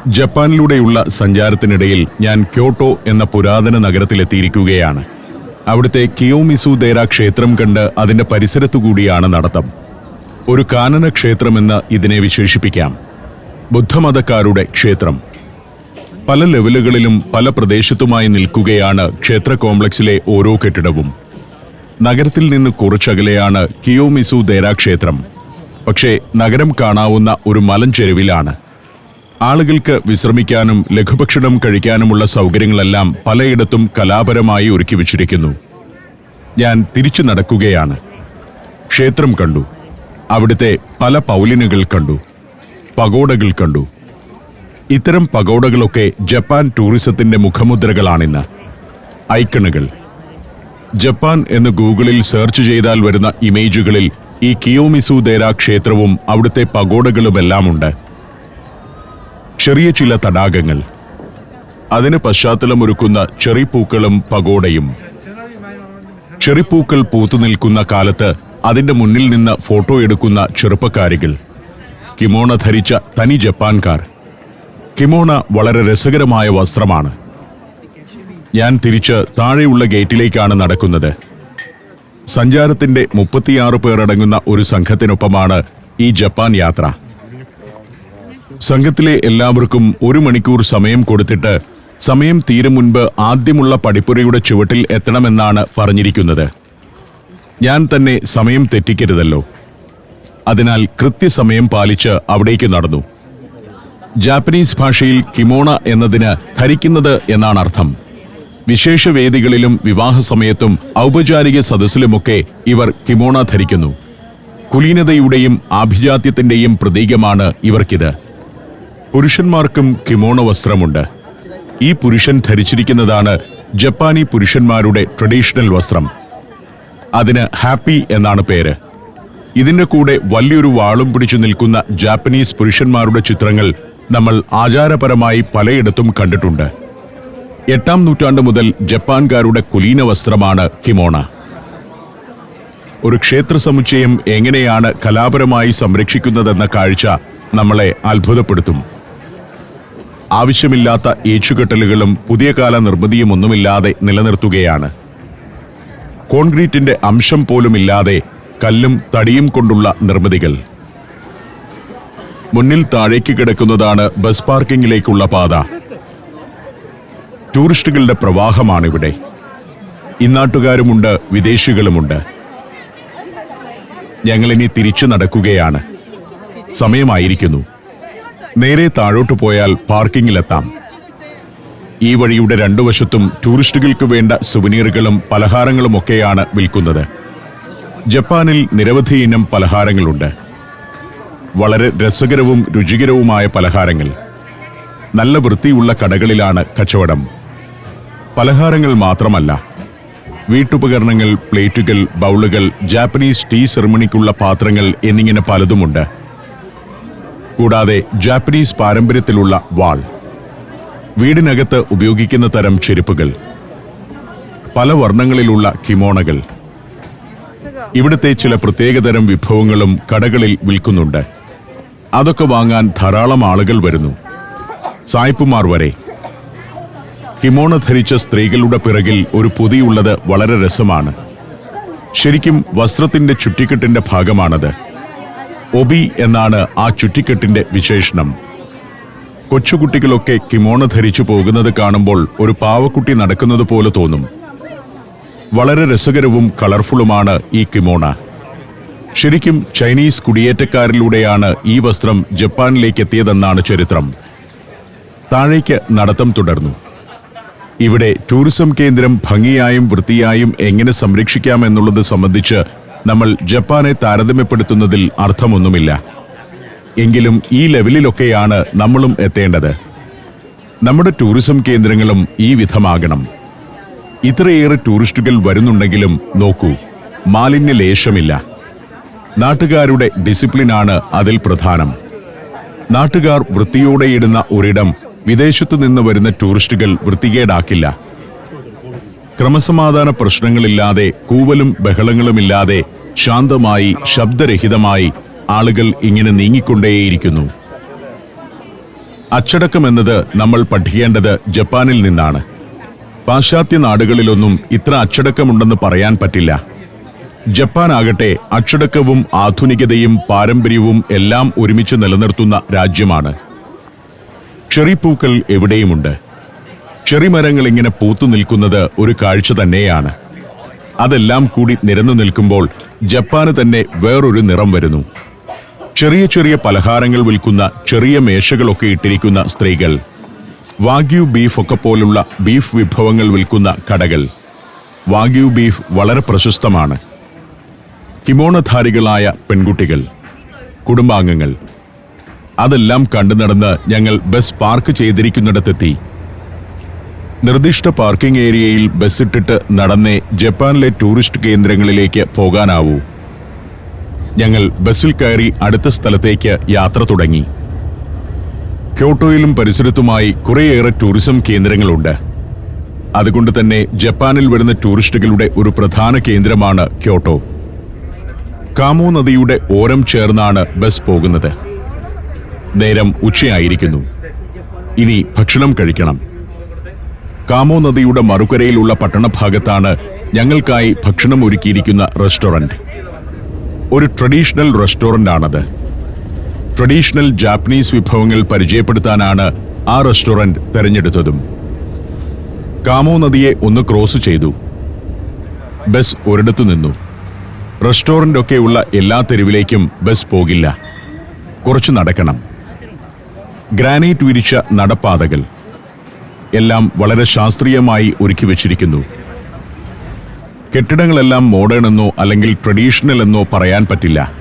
ജപ്പാനിലൂടെയുള്ള സഞ്ചാരത്തിനിടയിൽ ഞാൻ ക്യോട്ടോ എന്ന പുരാതന നഗരത്തിലെത്തിയിരിക്കുകയാണ്. അവിടുത്തെ കിയോമിസുദേര ക്ഷേത്രം കണ്ട് അതിന്റെ പരിസരത്തുകൂടിയാണ് നടത്തം. ഒരു കാനന ക്ഷേത്രമെന്ന് ഇതിനെ വിശേഷിപ്പിക്കാം. ബുദ്ധമതക്കാരുടെ ക്ഷേത്രം. പല ലെവലുകളിലും പല പ്രദേശത്തുമായി നിൽക്കുകയാണ് ക്ഷേത്ര കോംപ്ലക്സിലെ ഓരോ കെട്ടിടവും. നഗരത്തിൽ നിന്ന് കുറച്ചകലെയാണ് കിയോമിസുദേര ക്ഷേത്രം. പക്ഷേ നഗരം കാണാവുന്ന ഒരു മലഞ്ചെരുവിലാണ്. ആളുകൾക്ക് വിശ്രമിക്കാനും ലഘുഭക്ഷണം കഴിക്കാനുമുള്ള സൗകര്യങ്ങളെല്ലാം പലയിടത്തും കലാപരമായി ഒരുക്കി വച്ചിരിക്കുന്നു. ഞാൻ തിരിച്ചു നടക്കുകയാണ്. ക്ഷേത്രം കണ്ടു. അവിടുത്തെ പല പൗലിനുകൾ കണ്ടു. പഗോഡകൾ കണ്ടു. ഇത്തരം പഗോഡകളൊക്കെ ജപ്പാൻ ടൂറിസത്തിന്റെ മുഖമുദ്രകളാണിന്ന്. ഐക്കണുകൾ. ജപ്പാൻ എന്ന് ഗൂഗിളിൽ സെർച്ച് ചെയ്താൽ വരുന്ന ഇമേജുകളിൽ ഈ കിയോമിസുദേര ക്ഷേത്രവും അവിടുത്തെ പഗോഡകളുമെല്ലാമുണ്ട്. ചെറിയ ചില തടാകങ്ങൾ, അതിന് പശ്ചാത്തലമൊരുക്കുന്ന ചെറിപ്പൂക്കളും പഗോഡയും. ചെറിപ്പൂക്കൾ പൂത്തുനിൽക്കുന്ന കാലത്ത് അതിന്റെ മുന്നിൽ നിന്ന് ഫോട്ടോ എടുക്കുന്ന ചെറുപ്പക്കാരികൾ. കിമോണ ധരിച്ച തനി ജപ്പാൻകാർ. കിമോണ വളരെ രസകരമായ വസ്ത്രമാണ്. ഞാൻ തിരിച്ച് താഴെയുള്ള ഗേറ്റിലേക്കാണ് നടക്കുന്നത്. സഞ്ചാരത്തിന്റെ 36 പേർ അടങ്ങുന്ന ഒരു സംഘത്തിനൊപ്പമാണ് ഈ ജപ്പാൻ യാത്ര. സംഘത്തിലെ എല്ലാവർക്കും 1 മണിക്കൂർ സമയം കൊടുത്തിട്ട് സമയം തീരും മുൻപ് ആദ്യമുള്ള പടിപ്പുരയുടെ ചുവട്ടിൽ എത്തണമെന്നാണ് പറഞ്ഞിരിക്കുന്നത്. ഞാൻ തന്നെ സമയം തെറ്റിക്കരുതല്ലോ. അതിനാൽ കൃത്യസമയം പാലിച്ച് അവിടേക്ക് നടന്നു. ജാപ്പനീസ് ഭാഷയിൽ കിമോണ എന്നതിന് ധരിക്കുന്നത് എന്നാണ് അർത്ഥം. വിശേഷവേദികളിലും വിവാഹ സമയത്തും ഔപചാരിക സദസ്സിലുമൊക്കെ ഇവർ കിമോണ ധരിക്കുന്നു. കുലീനതയുടെയും ആഭിജാത്യത്തിന്റെയും പ്രതീകമാണ് ഇവർക്കിത്. പുരുഷന്മാർക്കും കിമോണ വസ്ത്രമുണ്ട്. ഈ പുരുഷൻ ധരിച്ചിരിക്കുന്നതാണ് ജപ്പാനി പുരുഷന്മാരുടെ ട്രഡീഷണൽ വസ്ത്രം. അതിന് ഹാപ്പി എന്നാണ് പേര്. ഇതിന്റെ കൂടെ വലിയൊരു വാളും പിടിച്ചു നിൽക്കുന്ന ജാപ്പനീസ് പുരുഷന്മാരുടെ ചിത്രങ്ങൾ നമ്മൾ ആചാരപരമായി പലയിടത്തും കണ്ടിട്ടുണ്ട്. 8-ാം നൂറ്റാണ്ട് മുതൽ ജപ്പാൻകാരുടെ കുലീന വസ്ത്രമാണ് കിമോണ. ഒരു ക്ഷേത്ര സമുച്ചയം എങ്ങനെയാണ് കലാപരമായി സംരക്ഷിക്കുന്നതെന്ന കാഴ്ച നമ്മളെ അത്ഭുതപ്പെടുത്തും. ആവശ്യമില്ലാത്ത ഏച്ചുകെട്ടലുകളും പുതിയ കാല നിർമ്മിതിയുമൊന്നുമില്ലാതെ നിലനിർത്തുകയാണ്. കോൺക്രീറ്റിന്റെ അംശം പോലുമില്ലാതെ കല്ലും തടിയും കൊണ്ടുള്ള നിർമ്മിതികൾ. മുന്നിൽ താഴേക്ക് കിടക്കുന്നതാണ് ബസ് പാർക്കിങ്ങിലേക്കുള്ള പാത. ടൂറിസ്റ്റുകളുടെ പ്രവാഹമാണിവിടെ. ഇന്നാട്ടുകാരുമുണ്ട്, വിദേശികളുമുണ്ട്. ഞങ്ങളിനി തിരിച്ചു നടക്കുകയാണ്. സമയമായിരിക്കുന്നു. നേരെ താഴോട്ടു പോയാൽ പാർക്കിങ്ങിലെത്താം. ഈ വഴിയുടെ 2 വശത്തും ടൂറിസ്റ്റുകൾക്ക് വേണ്ട സുവനീറുകളും പലഹാരങ്ങളുമൊക്കെയാണ് വിൽക്കുന്നത്. ജപ്പാനിൽ നിരവധി ഇനം പലഹാരങ്ങളുണ്ട്. വളരെ രസകരവും രുചികരവുമായ പലഹാരങ്ങൾ. നല്ല വൃത്തിയുള്ള കടകളിലാണ് കച്ചവടം. പലഹാരങ്ങൾ മാത്രമല്ല, വീട്ടുപകരണങ്ങൾ, പ്ലേറ്റുകൾ, ബൗളുകൾ, ജാപ്പനീസ് ടീ സെറിമണിക്കുള്ള പാത്രങ്ങൾ എന്നിങ്ങനെ പലതുമുണ്ട്. കൂടാതെ ജാപ്പനീസ് പാരമ്പര്യത്തിലുള്ള വാൾ, വീടിനകത്ത് ഉപയോഗിക്കുന്ന തരം ചെരുപ്പുകൾ, പല വർണ്ണങ്ങളിലുള്ള കിമോണകൾ. ഇവിടുത്തെ ചില പ്രത്യേകതരം വിഭവങ്ങളും കടകളിൽ വിൽക്കുന്നുണ്ട്. അതൊക്കെ വാങ്ങാൻ ധാരാളം ആളുകൾ വരുന്നു, സായിപ്പുമാർ വരെ. കിമോണ ധരിച്ച സ്ത്രീകളുടെ പിറകിൽ ഒരു പൊതിയുള്ളത് വളരെ രസമാണ്. ശരിക്കും വസ്ത്രത്തിന്റെ ചുറ്റിക്കെട്ടിന്റെ ഭാഗമാണത്. ഒബി എന്നാണ് ആ ചുറ്റിക്കെട്ടിന്റെ വിശേഷണം. കൊച്ചുകുട്ടികളൊക്കെ കിമോണ ധരിച്ചു പോകുന്നത് കാണുമ്പോൾ ഒരു പാവക്കുട്ടി നടക്കുന്നത് പോലെ തോന്നും. വളരെ രസകരവും കളർഫുള്ളുമാണ് ഈ കിമോണ. ശരിക്കും ചൈനീസ് കുടിയേറ്റക്കാരിലൂടെയാണ് ഈ വസ്ത്രം ജപ്പാനിലേക്ക് എത്തിയതെന്നാണ് ചരിത്രം. താഴേക്ക് നടത്തം തുടർന്നു. ഇവിടെ ടൂറിസം കേന്ദ്രം ഭംഗിയായും വൃത്തിയായും എങ്ങനെ സംരക്ഷിക്കാമെന്നുള്ളത് സംബന്ധിച്ച് നമ്മൾ ജപ്പാനെ താരതമ്യപ്പെടുത്തുന്നതിൽ അർത്ഥമൊന്നുമില്ല. എങ്കിലും ഈ ലെവലിലൊക്കെയാണ് നമ്മളും എത്തേണ്ടത്. നമ്മുടെ ടൂറിസം കേന്ദ്രങ്ങളും ഈ വിധമാകണം. ഇത്രയേറെ ടൂറിസ്റ്റുകൾ വരുന്നുണ്ടെങ്കിലും നോക്കൂ, മാലിന്യലേശമില്ല. നാട്ടുകാരുടെ ഡിസിപ്ലിനാണ് അതിൽ പ്രധാനം. നാട്ടുകാർ വൃത്തിയോടെ ഇടുന്ന ഒരിടം വിദേശത്തു നിന്ന് വരുന്ന ടൂറിസ്റ്റുകൾ വൃത്തികേടാക്കില്ല. ക്രമസമാധാന പ്രശ്നങ്ങളില്ലാതെ, കൂവലും ബഹളങ്ങളുമില്ലാതെ ശാന്തമായി, ശബ്ദരഹിതമായി ആളുകൾ ഇങ്ങനെ നീങ്ങിക്കൊണ്ടേയിരിക്കുന്നു. അച്ചടക്കം എന്നത് നമ്മൾ പഠിക്കേണ്ടത് ജപ്പാനിൽ നിന്നാണ്. പാശ്ചാത്യ നാടുകളിലൊന്നും ഇത്ര അച്ചടക്കമുണ്ടെന്ന് പറയാൻ പറ്റില്ല. ജപ്പാൻ ആകട്ടെ അച്ചടക്കവും ആധുനികതയും പാരമ്പര്യവും എല്ലാം ഒരുമിച്ച് നിലനിർത്തുന്ന രാജ്യമാണ്. ചെറിപ്പൂക്കൾ എവിടെയുമുണ്ട്. ചെറിമരങ്ങൾ ഇങ്ങനെ പൂത്തു നിൽക്കുന്നത് ഒരു കാഴ്ച തന്നെയാണ്. അതെല്ലാം കൂടി നിരന്നു നിൽക്കുമ്പോൾ ജപ്പാന് തന്നെ വേറൊരു നിറം വരുന്നു. ചെറിയ ചെറിയ പലഹാരങ്ങൾ വിൽക്കുന്ന ചെറിയ മേശകളൊക്കെ ഇട്ടിരിക്കുന്ന സ്ത്രീകൾ, വാഗ്യു ബീഫ് ഒക്കെ പോലുള്ള ബീഫ് വിഭവങ്ങൾ വിൽക്കുന്ന കടകൾ. വാഗ്യു ബീഫ് വളരെ പ്രശസ്തമാണ്. കിമോണധാരികളായ പെൺകുട്ടികൾ, കുടുംബാംഗങ്ങൾ, അതെല്ലാം കണ്ടു നടന്ന് ഞങ്ങൾ ബസ് പാർക്ക് ചെയ്തിരിക്കുന്നിടത്തെത്തി. നിർദ്ദിഷ്ട പാർക്കിംഗ് ഏരിയയിൽ ബസ്സിട്ടിട്ട് നടന്നേ ജപ്പാനിലെ ടൂറിസ്റ്റ് കേന്ദ്രങ്ങളിലേക്ക് പോകാനാവൂ. ഞങ്ങൾ ബസ്സിൽ കയറി അടുത്ത സ്ഥലത്തേക്ക് യാത്ര തുടങ്ങി. ക്യോട്ടോയിലും പരിസരത്തുമായി കുറേയേറെ ടൂറിസം കേന്ദ്രങ്ങളുണ്ട്. അതുകൊണ്ട് തന്നെ ജപ്പാനിൽ വരുന്ന ടൂറിസ്റ്റുകളുടെ ഒരു പ്രധാന കേന്ദ്രമാണ് ക്യോട്ടോ. കാമോ നദിയുടെ ഓരം ചേർന്നാണ് ബസ് പോകുന്നത്. നേരം ഉച്ചയായിരിക്കുന്നു. ഇനി ഭക്ഷണം കഴിക്കണം. കാമോ നദിയുടെ മറുകരയിലുള്ള പട്ടണഭാഗത്താണ് ഞങ്ങൾക്കായി ഭക്ഷണം ഒരുക്കിയിരിക്കുന്ന റെസ്റ്റോറന്റ്. ഒരു ട്രഡീഷണൽ റെസ്റ്റോറന്റ് ആണത്. ട്രഡീഷണൽ ജാപ്പനീസ് വിഭവങ്ങൾ പരിചയപ്പെടുത്താനാണ് ആ റെസ്റ്റോറന്റ് തെരഞ്ഞെടുത്തതും. കാമോ നദിയെ ഒന്ന് ക്രോസ് ചെയ്തു. ബസ് ഒരിടത്തു നിന്നു. റെസ്റ്റോറന്റ് ഒക്കെയുള്ള എല്ലാ തെരുവിലേക്കും ബസ് പോകില്ല. കുറച്ച് നടക്കണം. ഗ്രാനൈറ്റ് വിരിച്ച നടപ്പാതകൾ എല്ലാം വളരെ ശാസ്ത്രീയമായി ഒരുക്കി വച്ചിരിക്കുന്നു. കെട്ടിടങ്ങളെല്ലാം മോഡേൺ എന്നോ അല്ലെങ്കിൽ ട്രഡീഷണൽ എന്നോ പറയാൻ പറ്റില്ല.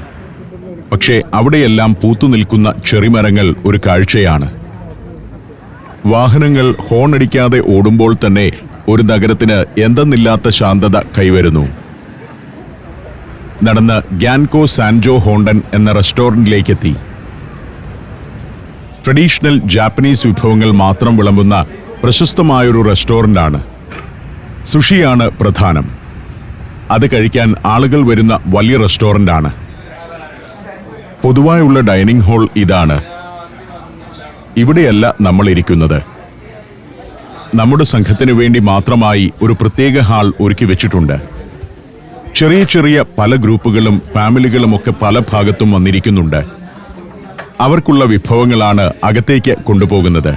പക്ഷേ അവിടെയെല്ലാം പൂത്തു നിൽക്കുന്ന ചെറിമരങ്ങൾ ഒരു കാഴ്ചയാണ്. വാഹനങ്ങൾ ഹോണടിക്കാതെ ഓടുമ്പോൾ തന്നെ ഒരു നഗരത്തിന് എന്തെന്നില്ലാത്ത ശാന്തത കൈവരുന്നു. നടന്ന് ഗ്യാൻകോ സാൻജോ ഹോണ്ടൻ എന്ന റെസ്റ്റോറന്റിലേക്കെത്തി. ട്രഡീഷണൽ ജാപ്പനീസ് വിഭവങ്ങൾ മാത്രം വിളമ്പുന്ന പ്രശസ്തമായൊരു റെസ്റ്റോറന്റാണ്. സുഷിയാണ് പ്രധാനം. അത് കഴിക്കാൻ ആളുകൾ വരുന്ന വലിയ റെസ്റ്റോറന്റാണ്. പൊതുവായുള്ള ഡൈനിങ് ഹാൾ ഇതാണ്. ഇവിടെയല്ല നമ്മൾ ഇരിക്കുന്നത്. നമ്മുടെ സംഘത്തിനു വേണ്ടി മാത്രമായി ഒരു പ്രത്യേക ഹാൾ ഒരുക്കി വെച്ചിട്ടുണ്ട്. ചെറിയ ചെറിയ പല ഗ്രൂപ്പുകളും ഫാമിലികളുമൊക്കെ പല ഭാഗത്തും വന്നിരിക്കുന്നുണ്ട്. അവർക്കുള്ള വിഭവങ്ങളാണ് അകത്തേക്ക് കൊണ്ടുപോകുന്നത്.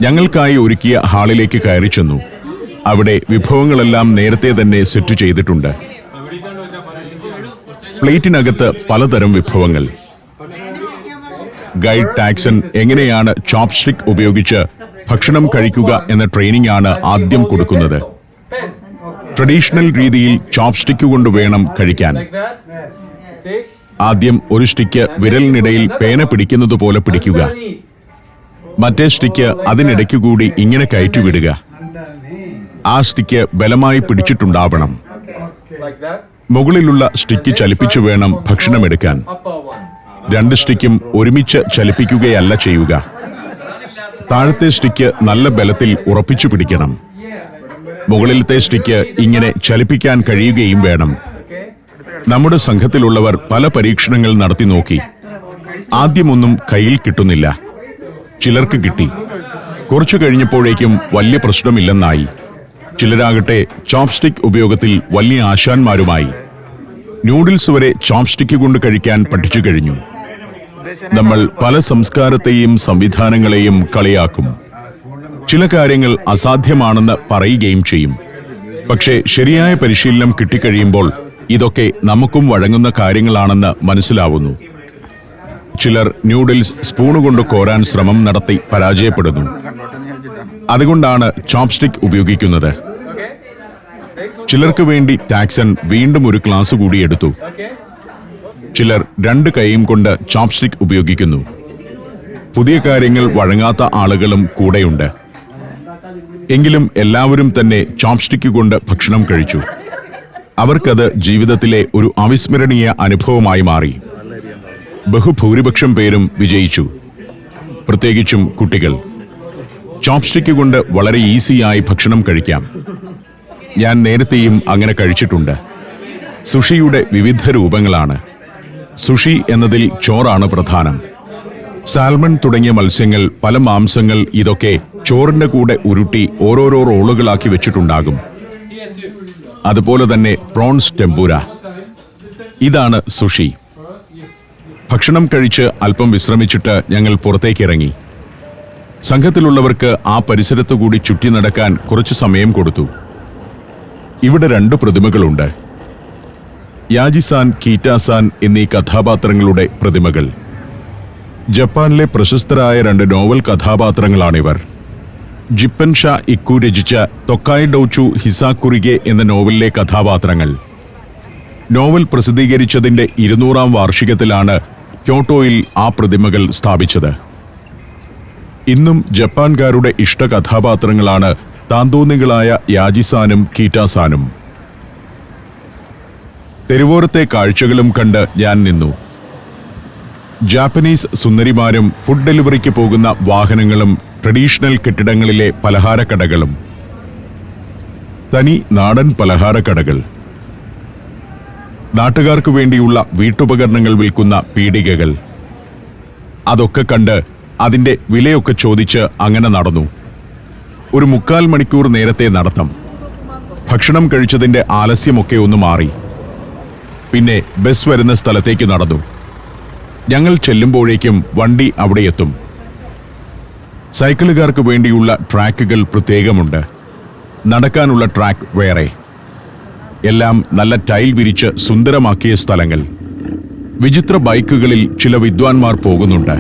ഞങ്ങൾക്കായി ഒരുക്കിയ ഹാളിലേക്ക് കയറി ചെന്നു. അവിടെ വിഭവങ്ങളെല്ലാം നേരത്തെ തന്നെ സെറ്റ് ചെയ്തിട്ടുണ്ട്. പ്ലേറ്റിനകത്ത് പലതരം വിഭവങ്ങൾ. ഗൈഡ് ടാക്സൺ എങ്ങനെയാണ് ചോപ്സ്റ്റിക് ഉപയോഗിച്ച് ഭക്ഷണം കഴിക്കുക എന്ന ട്രെയിനിങ് ആണ് ആദ്യം കൊടുക്കുന്നത്. ട്രഡീഷണൽ രീതിയിൽ ചോപ്സ്റ്റിക്ക് കൊണ്ട് വേണം കഴിക്കാൻ. ആദ്യം ഒരു സ്റ്റിക്ക് വിരലിനിടയിൽ പേന പിടിക്കുന്നത് പോലെ പിടിക്കുക. മറ്റേ സ്റ്റിക്ക് അതിനിടയ്ക്ക് കൂടി ഇങ്ങനെ കയറ്റിവിടുക. ആ സ്റ്റിക്ക് ബലമായി പിടിച്ചിട്ടുണ്ടാവണം. മുകളിലുള്ള സ്റ്റിക്ക് ചലിപ്പിച്ചു വേണം ഭക്ഷണമെടുക്കാൻ. രണ്ട് സ്റ്റിക്കും ഒരുമിച്ച് ചലിപ്പിക്കുകയല്ല ചെയ്യുക. താഴത്തെ സ്റ്റിക്ക് നല്ല ബലത്തിൽ ഉറപ്പിച്ചു പിടിക്കണം. മുകളിലത്തെ സ്റ്റിക്ക് ഇങ്ങനെ ചലിപ്പിക്കാൻ കഴിയുകയും വേണം. നമ്മുടെ സംഘത്തിലുള്ളവർ പല പരീക്ഷണങ്ങൾ നടത്തി നോക്കി. ആദ്യമൊന്നും കയ്യിൽ കിട്ടുന്നില്ല. ചിലർക്ക് കിട്ടി. കുറച്ചു കഴിഞ്ഞപ്പോഴേക്കും വലിയ പ്രശ്നമില്ലെന്നായി. ചിലരാകട്ടെ ചോപ്സ്റ്റിക് ഉപയോഗത്തിൽ വലിയ ആശാന്മാരുമായി. നൂഡിൽസ് വരെ ചോപ്സ്റ്റിക്ക് കൊണ്ട് കഴിക്കാൻ പഠിച്ചു കഴിഞ്ഞു. നമ്മൾ പല സംസ്കാരത്തെയും സംവിധാനങ്ങളെയും കളിയാക്കും. ചില കാര്യങ്ങൾ അസാധ്യമാണെന്ന് പറയുകയും ചെയ്യും. പക്ഷേ ശരിയായ പരിശീലനം കിട്ടിക്കഴിയുമ്പോൾ ഇതൊക്കെ നമുക്കും വഴങ്ങുന്ന കാര്യങ്ങളാണെന്ന് മനസ്സിലാവുന്നു. ചിലർ ന്യൂഡിൽസ് സ്പൂണുകൊണ്ട് കോരാൻ ശ്രമം നടത്തി പരാജയപ്പെടുന്നു. അതുകൊണ്ടാണ് ചോപ്സ്റ്റിക് ഉപയോഗിക്കുന്നത്. ചിലർക്ക് വേണ്ടി ടാക്സൺ വീണ്ടും ഒരു ക്ലാസ് കൂടി എടുത്തു. ചിലർ രണ്ട് കൈയും കൊണ്ട് ചോപ്സ്റ്റിക് ഉപയോഗിക്കുന്നു. പുതിയ കാര്യങ്ങൾ വഴങ്ങാത്ത ആളുകളും കൂടെയുണ്ട്. എങ്കിലും എല്ലാവരും തന്നെ ചോപ്സ്റ്റിക്ക് കൊണ്ട് ഭക്ഷണം കഴിച്ചു. അവർക്കത് ജീവിതത്തിലെ ഒരു അവിസ്മരണീയ അനുഭവമായി മാറി. ബഹുഭൂരിപക്ഷം പേരും വിജയിച്ചു, പ്രത്യേകിച്ചും കുട്ടികൾ. ചോപ്സ്റ്റിക്ക് കൊണ്ട് വളരെ ഈസിയായി ഭക്ഷണം കഴിക്കാം. ഞാൻ നേരത്തെയും അങ്ങനെ കഴിച്ചിട്ടുണ്ട്. സുഷിയുടെ വിവിധ രൂപങ്ങളാണ്. സുഷി എന്നതിൽ ചോറാണ് പ്രധാനം. സാൽമൺ തുടങ്ങിയ മത്സ്യങ്ങൾ, പല മാംസങ്ങൾ, ഇതൊക്കെ ചോറിന്റെ കൂടെ ഉരുട്ടി ഓരോരോ റോളുകളാക്കി വെച്ചിട്ടുണ്ടാകും. അതുപോലെ തന്നെ പ്രോൺസ് ടെമ്പൂര. ഇതാണ് സുഷി. ഭക്ഷണം കഴിച്ച് അല്പം വിശ്രമിച്ചിട്ട് ഞങ്ങൾ പുറത്തേക്കിറങ്ങി. സംഘത്തിലുള്ളവർക്ക് ആ പരിസരത്തുകൂടി ചുറ്റി നടക്കാൻ കുറച്ചു സമയം കൊടുത്തു. ഇവിടെ 2 പ്രതിമകളുണ്ട്. യാജിസാൻ, കീറ്റാസാൻ എന്നീ കഥാപാത്രങ്ങളുടെ പ്രതിമകൾ. ജപ്പാനിലെ പ്രശസ്തരായ 2 നോവൽ കഥാപാത്രങ്ങളാണിവർ. ജിപ്പൻ ഷാ ഇക്കു രചിച്ച തൊക്കായ് ഡോച്ചു ഹിസാക്കുറിഗെ എന്ന നോവലിലെ കഥാപാത്രങ്ങൾ. നോവൽ പ്രസിദ്ധീകരിച്ചതിന്റെ 200ാം വാർഷികത്തിലാണ് ക്യോട്ടോയിൽ ആ പ്രതിമകൾ സ്ഥാപിച്ചത്. ഇന്നും ജപ്പാൻകാരുടെ ഇഷ്ട കഥാപാത്രങ്ങളാണ് താന്തോന്നികളായ യാജിസാനും കീറ്റാസാനും. തെരുവോരത്തെ കാഴ്ചകളും കണ്ട് ഞാൻ നിന്നു. ജാപ്പനീസ് സുന്ദരിമാരും ഫുഡ് ഡെലിവറിക്ക് പോകുന്ന വാഹനങ്ങളും ട്രഡീഷണൽ കെട്ടിടങ്ങളിലെ പലഹാരക്കടകളും. തനി നാടൻ പലഹാരക്കടകൾ. നാട്ടുകാർക്ക് വേണ്ടിയുള്ള വീട്ടുപകരണങ്ങൾ വിൽക്കുന്ന പീടികകൾ. അതൊക്കെ കണ്ട് അതിന്റെ വിലയൊക്കെ ചോദിച്ച് അങ്ങനെ നടന്നു. ഒരു 3/4 മണിക്കൂർ നേരത്തെ നടത്തം. ഭക്ഷണം കഴിച്ചതിന്റെ ആലസ്യമൊക്കെ ഒന്ന് മാറി. പിന്നെ ബസ് വരുന്ന സ്ഥലത്തേക്ക് നടന്നു. ഞങ്ങൾ ചെല്ലുമ്പോഴേക്കും വണ്ടി അവിടെ എത്തും. സൈക്കിളുകാർക്ക് വേണ്ടിയുള്ള ട്രാക്കുകൾ പ്രത്യേകമുണ്ട്, നടക്കാനുള്ള ട്രാക്ക് വേറെ. എല്ലാം നല്ല ടൈൽ വിരിച്ച് സുന്ദരമാക്കിയ സ്ഥലങ്ങൾ. വിചിത്ര ബൈക്കുകളിൽ ചില വിദ്വാൻമാർ പോകുന്നുണ്ട്.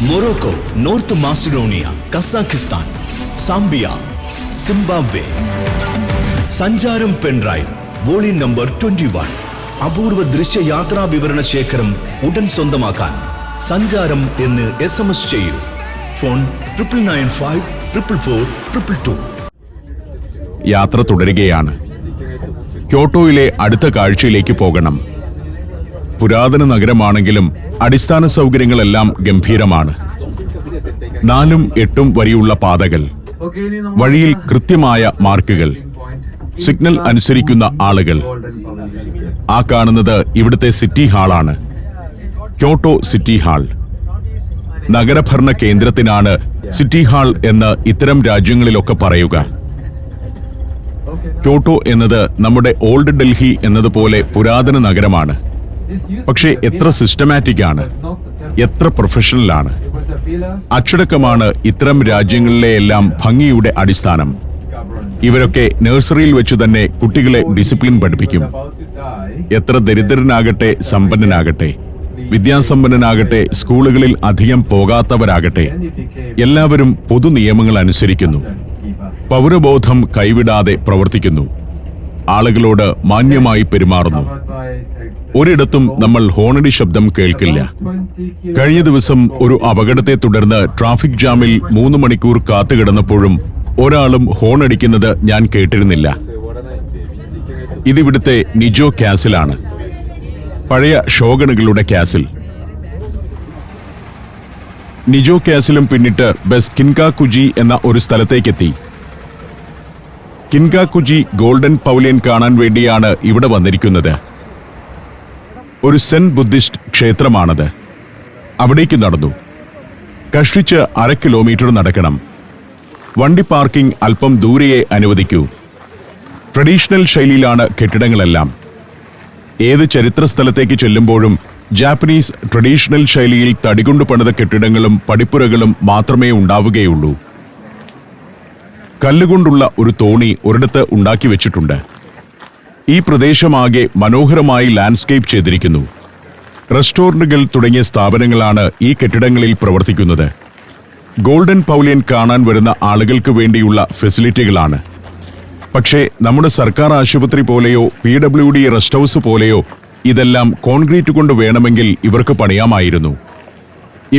Morocco, north Macedonia, Kazakhstan, Zambia, Zimbabwe. സഞ്ചാരം പെൻഡ്രൈവ് വോളിയം നമ്പർ 21. അപൂർവ ദൃശ്യയാത്രാ വിവരണ ശേഖരം ഉടൻ സ്വന്തമാക്കാൻ സഞ്ചാരം എന്ന് SMS ചെയ്യൂ. ഫോൺ 9995 444 222. യാത്ര തുടരുകയാണ്. ക്യോട്ടോയിലെ അടുത്ത കാഴ്ചയിലേക്ക് പോകണം. പുരാതന നഗരമാണെങ്കിലും അടിസ്ഥാന സൗകര്യങ്ങളെല്ലാം ഗംഭീരമാണ്. 4ഉം 8ഉം വരിയുള്ള പാതകൾ, വഴിയിൽ കൃത്യമായ മാർക്കുകൾ, സിഗ്നൽ അനുസരിക്കുന്ന ആളുകൾ. ആ കാണുന്നത് ഇവിടുത്തെ സിറ്റി ഹാളാണ്, ക്യോട്ടോ സിറ്റി ഹാൾ. നഗരഭരണ കേന്ദ്രത്തിനാണ് സിറ്റി ഹാൾ എന്ന് ഇത്തരം രാജ്യങ്ങളിലൊക്കെ പറയുക. ക്യോട്ടോ എന്നത് നമ്മുടെ ഓൾഡ് ഡൽഹി എന്നതുപോലെ പുരാതന നഗരമാണ്. പക്ഷേ എത്ര സിസ്റ്റമാറ്റിക് ആണ്, എത്ര പ്രൊഫഷണലാണ്. അച്ചടക്കമാണ് ഇത്തരം രാജ്യങ്ങളിലെ എല്ലാം ഭംഗിയുടെ അടിസ്ഥാനം. ഇവരൊക്കെ നഴ്സറിയിൽ വെച്ച് തന്നെ കുട്ടികളെ ഡിസിപ്ലിൻ പഠിപ്പിക്കും. എത്ര ദരിദ്രനാകട്ടെ സമ്പന്നനാകട്ടെ, വിദ്യാസമ്പന്നനാകട്ടെ സ്കൂളുകളിൽ അധികം പോകാത്തവരാകട്ടെ, എല്ലാവരും പൊതു നിയമങ്ങൾ അനുസരിക്കുന്നു. പൗരബോധം കൈവിടാതെ പ്രവർത്തിക്കുന്നു. ആളുകളോട് മാന്യമായി പെരുമാറുന്നു. ഒരിടത്തും നമ്മൾ ഹോണടി ശബ്ദം കേൾക്കില്ല. കഴിഞ്ഞ ദിവസം ഒരു അപകടത്തെ തുടർന്ന് ട്രാഫിക് ജാമിൽ 3 മണിക്കൂർ കാത്തുകിടന്നപ്പോഴും ഒരാളും ഹോണടിക്കുന്നത് ഞാൻ കേട്ടിരുന്നില്ല. ഇതിവിടുത്തെ നിജോ കാസിലാണ്, പഴയ ഷോഗണുകളുടെ കാസിൽ. നിജോ കാസിലും പിന്നിട്ട് ബസ് കിൻകാക്കുജി എന്ന ഒരു സ്ഥലത്തേക്കെത്തി. കിൻകാക്കുജി ഗോൾഡൻ പൗലിയൻ കാണാൻ വേണ്ടിയാണ് ഇവിടെ വന്നിരിക്കുന്നത്. ഒരു സെൻ ബുദ്ധിസ്റ്റ് ക്ഷേത്രമാണത്. അവിടേക്ക് നടന്നു. കഷ്ടിച്ച് 1/2 കിലോമീറ്റർ നടക്കണം. വണ്ടി പാർക്കിംഗ് അല്പം ദൂരെയെ അനുവദിക്കൂ. ട്രഡീഷണൽ ശൈലിയിലാണ് കെട്ടിടങ്ങളെല്ലാം. ഏത് ചരിത്ര സ്ഥലത്തേക്ക് ചെല്ലുമ്പോഴും ജാപ്പനീസ് ട്രഡീഷണൽ ശൈലിയിൽ തടികൊണ്ട് പണിത കെട്ടിടങ്ങളും പടിപ്പുരകളും മാത്രമേ ഉണ്ടാവുകയുള്ളൂ. കല്ലുകൊണ്ടുള്ള ഒരു തോണി ഒരിടത്ത് ഉണ്ടാക്കി വെച്ചിട്ടുണ്ട്. ഈ പ്രദേശമാകെ മനോഹരമായി ലാൻഡ്സ്കേപ്പ് ചെയ്തിരിക്കുന്നു. റെസ്റ്റോറന്റുകൾ തുടങ്ങിയ സ്ഥാപനങ്ങളാണ് ഈ കെട്ടിടങ്ങളിൽ പ്രവർത്തിക്കുന്നത്. ഗോൾഡൻ പൗലിയൻ കാണാൻ വരുന്ന ആളുകൾക്ക് വേണ്ടിയുള്ള ഫെസിലിറ്റികളാണ്. പക്ഷേ നമ്മുടെ സർക്കാർ ആശുപത്രി പോലെയോ PWD റെസ്റ്റ് ഹൗസ് പോലെയോ ഇതെല്ലാം കോൺക്രീറ്റ് കൊണ്ട് വേണമെങ്കിൽ ഇവർക്ക് പണിയാമായിരുന്നു.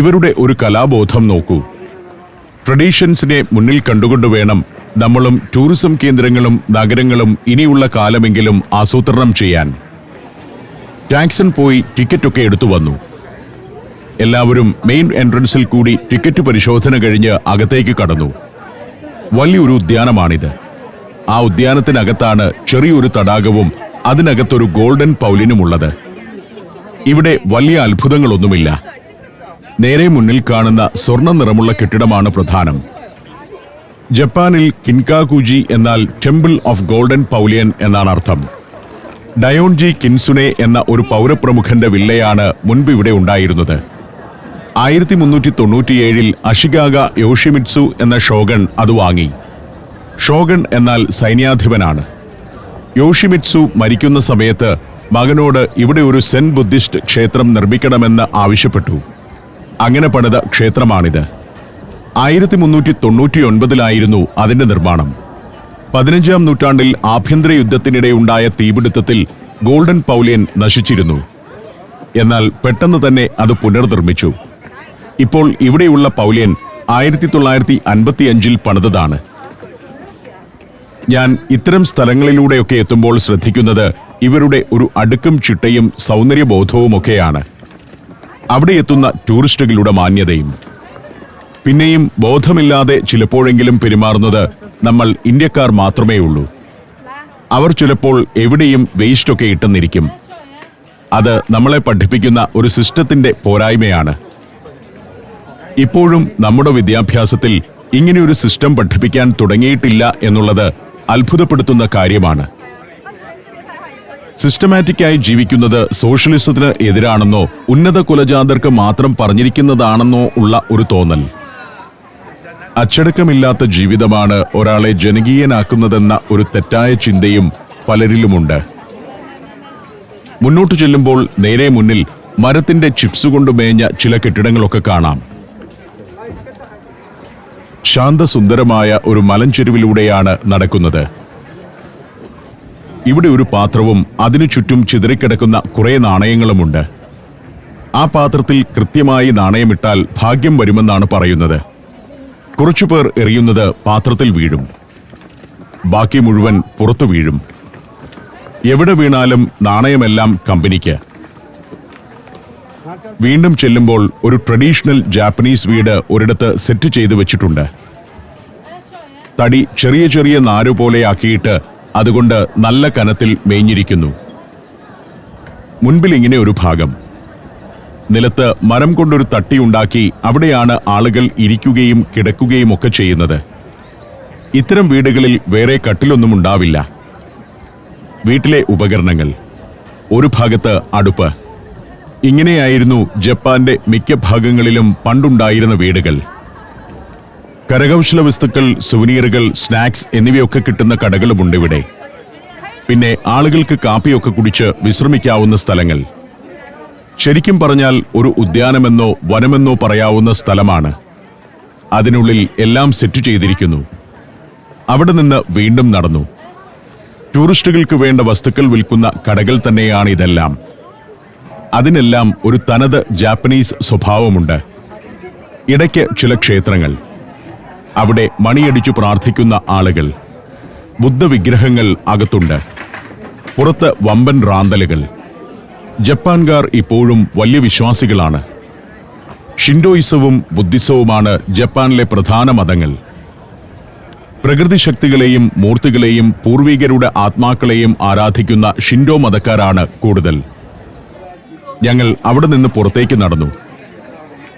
ഇവരുടെ ഒരു കലാബോധം നോക്കൂ. ട്രഡീഷൻസിനെ മുന്നിൽ കണ്ടുകൊണ്ട് വേണം നമ്മളും ടൂറിസം കേന്ദ്രങ്ങളും നഗരങ്ങളും ഇനിയുള്ള കാലമെങ്കിലും ആസൂത്രണം ചെയ്യാൻ. ടാക്സൺ പോയി ടിക്കറ്റൊക്കെ എടുത്തു വന്നു. എല്ലാവരും മെയിൻ എൻട്രൻസിൽ കൂടി ടിക്കറ്റ് പരിശോധന കഴിഞ്ഞ് അകത്തേക്ക് കടന്നു. വലിയൊരു ഉദ്യാനമാണിത്. ആ ഉദ്യാനത്തിനകത്താണ് ചെറിയൊരു തടാകവും അതിനകത്തൊരു ഗോൾഡൻ പൗലിനുമുള്ളത്. ഇവിടെ വലിയ അത്ഭുതങ്ങളൊന്നുമില്ല. നേരെ മുന്നിൽ കാണുന്ന സ്വർണ്ണ നിറമുള്ള കെട്ടിടമാണ് പ്രധാനം. ജപ്പാനിൽ കിൻകാകുജി എന്നാൽ ടെമ്പിൾ ഓഫ് ഗോൾഡൻ പൗലിയൻ എന്നാണ് അർത്ഥം. ഡയോൺജി കിൻസുനെ എന്ന ഒരു പൗരപ്രമുഖന്റെ വില്ലയാണ് മുൻപ് ഇവിടെ ഉണ്ടായിരുന്നത്. 1397 അഷികാഗ യോഷിമിത്സു എന്ന ഷോഗൺ അത് വാങ്ങി. ഷോഗൺ എന്നാൽ സൈന്യാധിപനാണ്. യോഷിമിത്സു മരിക്കുന്ന സമയത്ത് മകനോട് ഇവിടെ ഒരു സെൻ ബുദ്ധിസ്റ്റ് ക്ഷേത്രം നിർമ്മിക്കണമെന്ന് ആവശ്യപ്പെട്ടു. അങ്ങനെ പണിത ക്ഷേത്രമാണിത്. 1399 അതിന്റെ നിർമ്മാണം. 15-ാം നൂറ്റാണ്ടിൽ ആഭ്യന്തര യുദ്ധത്തിനിടെയുണ്ടായ തീപിടുത്തത്തിൽ ഗോൾഡൻ പൗലിയൻ നശിച്ചിരുന്നു. എന്നാൽ പെട്ടെന്ന് തന്നെ അത് പുനർനിർമ്മിച്ചു. ഇപ്പോൾ ഇവിടെയുള്ള പൗലിയൻ 1955 പണിതതാണ്. ഞാൻ ഇത്തരം സ്ഥലങ്ങളിലൂടെയൊക്കെ എത്തുമ്പോൾ ശ്രദ്ധിക്കുന്നത് ഇവരുടെ ഒരു അടുക്കും ചിട്ടയും സൗന്ദര്യബോധവുമൊക്കെയാണ്. അവിടെ എത്തുന്ന ടൂറിസ്റ്റുകളുടെ മാന്യതയും. പിന്നെയും ബോധമില്ലാതെ ചിലപ്പോഴെങ്കിലും പെരുമാറുന്നത് നമ്മൾ ഇന്ത്യക്കാർ മാത്രമേ ഉള്ളൂ. അവർ ചിലപ്പോൾ എവിടെയും വേസ്റ്റൊക്കെ ഇട്ടെന്നിരിക്കും. അത് നമ്മളെ പഠിപ്പിക്കുന്ന ഒരു സിസ്റ്റത്തിന്റെ പോരായ്മയാണ്. ഇപ്പോഴും നമ്മുടെ വിദ്യാഭ്യാസത്തിൽ ഇങ്ങനെയൊരു സിസ്റ്റം പഠിപ്പിക്കാൻ തുടങ്ങിയിട്ടില്ല എന്നുള്ളത് അത്ഭുതപ്പെടുത്തുന്ന കാര്യമാണ്. സിസ്റ്റമാറ്റിക്കായി ജീവിക്കുന്നത് സോഷ്യലിസത്തിന് എതിരാണെന്നോ ഉന്നത കുലജാതർക്ക് മാത്രം പറഞ്ഞിരിക്കുന്നതാണെന്നോ ഉള്ള ഒരു തോന്നൽ. അച്ചടക്കമില്ലാത്ത ജീവിതമാണ് ഒരാളെ ജനകീയനാക്കുന്നതെന്ന ഒരു തെറ്റായ ചിന്തയും പലരിലുമുണ്ട്. മുന്നോട്ട് ചെല്ലുമ്പോൾ നേരെ മുന്നിൽ മരത്തിന്റെ ചിപ്സ് കൊണ്ട് മേഞ്ഞ ചില കെട്ടിടങ്ങളൊക്കെ കാണാം. ശാന്തസുന്ദരമായ ഒരു മലഞ്ചെരുവിലൂടെയാണ് നടക്കുന്നത്. ഇവിടെ ഒരു പാത്രവും അതിനു ചുറ്റും ചിതറിക്കിടക്കുന്ന കുറെ നാണയങ്ങളുമുണ്ട്. ആ പാത്രത്തിൽ കൃത്യമായി നാണയമിട്ടാൽ ഭാഗ്യം വരുമെന്നാണ് പറയുന്നത്. കുറച്ചുപേർ എറിയുന്നത് പാത്രത്തിൽ വീഴും, ബാക്കി മുഴുവൻ പുറത്തു വീഴും. എവിടെ വീണാലും നാണയമെല്ലാം കമ്പനിക്ക്. വീണ്ടും ചെല്ലുമ്പോൾ ഒരു ട്രഡീഷണൽ ജാപ്പനീസ് വീട് ഒരിടത്ത് സെറ്റ് ചെയ്തു വെച്ചിട്ടുണ്ട്. തടി ചെറിയ ചെറിയ നാരുപോലെയാക്കിയിട്ട് അതുകൊണ്ട് നല്ല കനത്തിൽ മേഞ്ഞിരിക്കുന്നു. മുൻപിൽ ഇങ്ങനെ ഒരു ഭാഗം. നിലത്ത് മരം കൊണ്ടൊരു തട്ടിയുണ്ടാക്കി അവിടെയാണ് ആളുകൾ ഇരിക്കുകയും കിടക്കുകയും ഒക്കെ ചെയ്യുന്നത്. ഇത്തരം വീടുകളിൽ വേറെ കട്ടിലൊന്നും ഉണ്ടാവില്ല. വീട്ടിലെ ഉപകരണങ്ങൾ, ഒരു ഭാഗത്ത് അടുപ്പ്. ഇങ്ങനെയായിരുന്നു ജപ്പാന്റെ മിക്ക ഭാഗങ്ങളിലും പണ്ടുണ്ടായിരുന്ന വീടുകൾ. കരകൗശല വസ്തുക്കൾ, സുവനീറുകൾ, സ്നാക്സ് എന്നിവയൊക്കെ കിട്ടുന്ന കടകളുമുണ്ട് ഇവിടെ. പിന്നെ ആളുകൾക്ക് കാപ്പിയൊക്കെ കുടിച്ച് വിശ്രമിക്കാവുന്ന സ്ഥലങ്ങൾ. ശരിക്കും പറഞ്ഞാൽ ഒരു ഉദ്യാനമെന്നോ വനമെന്നോ പറയാവുന്ന സ്ഥലമാണ്. അതിനുള്ളിൽ എല്ലാം സെറ്റ് ചെയ്തിരിക്കുന്നു. അവിടെ നിന്ന് വീണ്ടും നടന്നു. ടൂറിസ്റ്റുകൾക്ക് വേണ്ട വസ്തുക്കൾ വിൽക്കുന്ന കടകൾ തന്നെയാണ് ഇതെല്ലാം. അതിനെല്ലാം ഒരു തനത് ജാപ്പനീസ് സ്വഭാവമുണ്ട്. ഇടയ്ക്ക് ചില ക്ഷേത്രങ്ങൾ, അവിടെ മണിയടിച്ചു പ്രാർത്ഥിക്കുന്ന ആളുകൾ. ബുദ്ധവിഗ്രഹങ്ങൾ അകത്തുണ്ട്. പുറത്ത് വമ്പൻ റാന്തലുകൾ. ജപ്പാൻകാർ ഇപ്പോഴും വലിയ വിശ്വാസികളാണ്. ഷിൻഡോയിസവും ബുദ്ധിസവുമാണ് ജപ്പാനിലെ പ്രധാന മതങ്ങൾ. പ്രകൃതി ശക്തികളെയും മൂർത്തികളെയും പൂർവികരുടെ ആത്മാക്കളെയും ആരാധിക്കുന്ന ഷിൻഡോ മതക്കാരാണ് കൂടുതൽ. ഞങ്ങൾ അവിടെ നിന്ന് പുറത്തേക്ക് നടന്നു.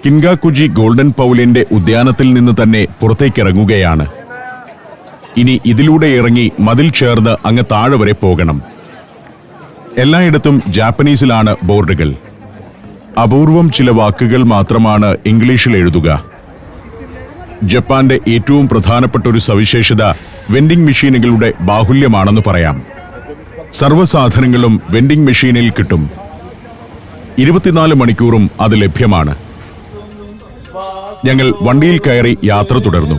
കിൻകാകുജി ഗോൾഡൻ പൗലിയന്റെ ഉദ്യാനത്തിൽ നിന്ന് തന്നെ പുറത്തേക്കിറങ്ങുകയാണ്. ഇനി ഇതിലൂടെ ഇറങ്ങി മതിൽ ചേർന്ന് അങ്ങ് താഴെ വരെ പോകണം. എല്ലായിടത്തും ജാപ്പനീസിലാണ് ബോർഡുകൾ. അപൂർവം ചില വാക്കുകൾ മാത്രമാണ് ഇംഗ്ലീഷിൽ എഴുതുക. ജപ്പാന്റെ ഏറ്റവും പ്രധാനപ്പെട്ട ഒരു സവിശേഷത വെൻഡിംഗ് മെഷീനുകളുടെ ബാഹുല്യമാണെന്ന് പറയാം. സർവ്വസാധനങ്ങളും വെൻഡിംഗ് മെഷീനിൽ കിട്ടും. 24 മണിക്കൂറും അത് ലഭ്യമാണ്. ഞങ്ങൾ വണ്ടിയിൽ കയറി യാത്ര തുടർന്നു.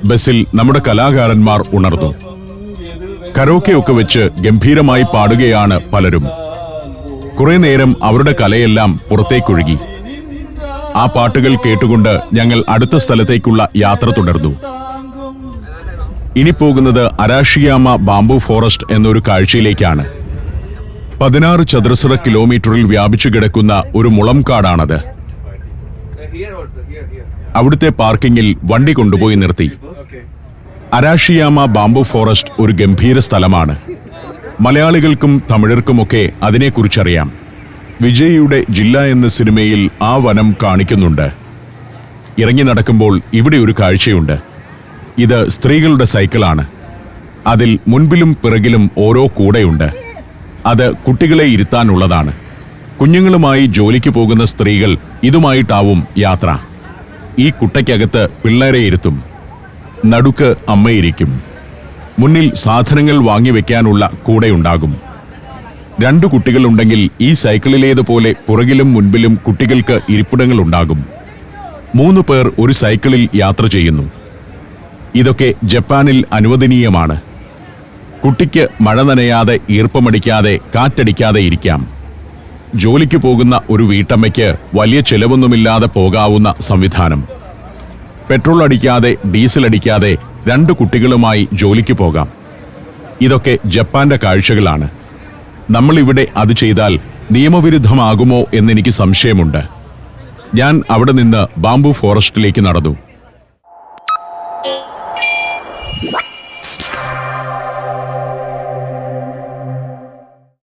ബസ്സിൽ നമ്മുടെ കലാകാരന്മാർ ഉണർന്നു. കരോക്കെയൊക്കെ വെച്ച് ഗംഭീരമായി പാടുകയാണ് പലരും. കുറെ നേരം അവരുടെ കലയെല്ലാം പുറത്തേക്കൊഴുകി. ആ പാട്ടുകൾ കേട്ടുകൊണ്ട് ഞങ്ങൾ അടുത്ത സ്ഥലത്തേക്കുള്ള യാത്ര തുടർന്നു. ഇനി പോകുന്നത് അരാഷിയാമ ബാംബു ഫോറസ്റ്റ് എന്നൊരു കാഴ്ചയിലേക്കാണ്. 16 ചതുരശ്ര കിലോമീറ്ററിൽ വ്യാപിച്ചു കിടക്കുന്ന ഒരു മുളംകാടാണത്. അവിടുത്തെ പാർക്കിങ്ങിൽ വണ്ടി കൊണ്ടുപോയി നിർത്തി. അരാഷിയാമ ബാംബു ഫോറസ്റ്റ് ഒരു ഗംഭീര സ്ഥലമാണ്. മലയാളികൾക്കും തമിഴർക്കുമൊക്കെ അതിനെക്കുറിച്ചറിയാം. വിജയിയുടെ ജില്ല എന്ന സിനിമയിൽ ആ വനം കാണിക്കുന്നുണ്ട്. ഇറങ്ങി നടക്കുമ്പോൾ ഇവിടെ ഒരു കാഴ്ചയുണ്ട്. ഇത് സ്ത്രീകളുടെ സൈക്കിളാണ്. അതിൽ മുൻപിലും പിറകിലും ഓരോ കൂടെയുണ്ട്. അത് കുട്ടികളെ ഇരുത്താനുള്ളതാണ്. കുഞ്ഞുങ്ങളുമായി ജോലിക്ക് പോകുന്ന സ്ത്രീകൾ ഇതുമായിട്ടാവും യാത്ര. ഈ കുട്ടയ്ക്കകത്ത് പിള്ളേരെ ഇരുത്തും. നടുക്ക് അമ്മയിരിക്കും. മുന്നിൽ സാധനങ്ങൾ വാങ്ങിവെക്കാനുള്ള കൂടെയുണ്ടാകും. 2 കുട്ടികളുണ്ടെങ്കിൽ ഈ സൈക്കിളിലേതുപോലെ പുറകിലും മുൻപിലും കുട്ടികൾക്ക് ഇരിപ്പിടങ്ങളുണ്ടാകും. 3 പേർ ഒരു സൈക്കിളിൽ യാത്ര ചെയ്യുന്നു. ഇതൊക്കെ ജപ്പാനിൽ അനുവദനീയമാണ്. കുട്ടിക്ക് മഴ നനയാതെ, ഈർപ്പമടിക്കാതെ, കാറ്റടിക്കാതെ ഇരിക്കാം. ജോലിക്ക് പോകുന്ന ഒരു വീട്ടമ്മയ്ക്ക് വലിയ ചെലവൊന്നുമില്ലാതെ പോകാവുന്ന സംവിധാനം. പെട്രോൾ അടിക്കാതെ, ഡീസൽ അടിക്കാതെ 2 കുട്ടികളുമായി ജോലിക്ക് പോകാം. ഇതൊക്കെ ജപ്പാന്റെ കാഴ്ചകളാണ്. നമ്മളിവിടെ അത് ചെയ്താൽ നിയമവിരുദ്ധമാകുമോ എന്നെനിക്ക് സംശയമുണ്ട്. ഞാൻ അവിടെ നിന്ന് ബാംബു ഫോറസ്റ്റിലേക്ക് നടന്നു.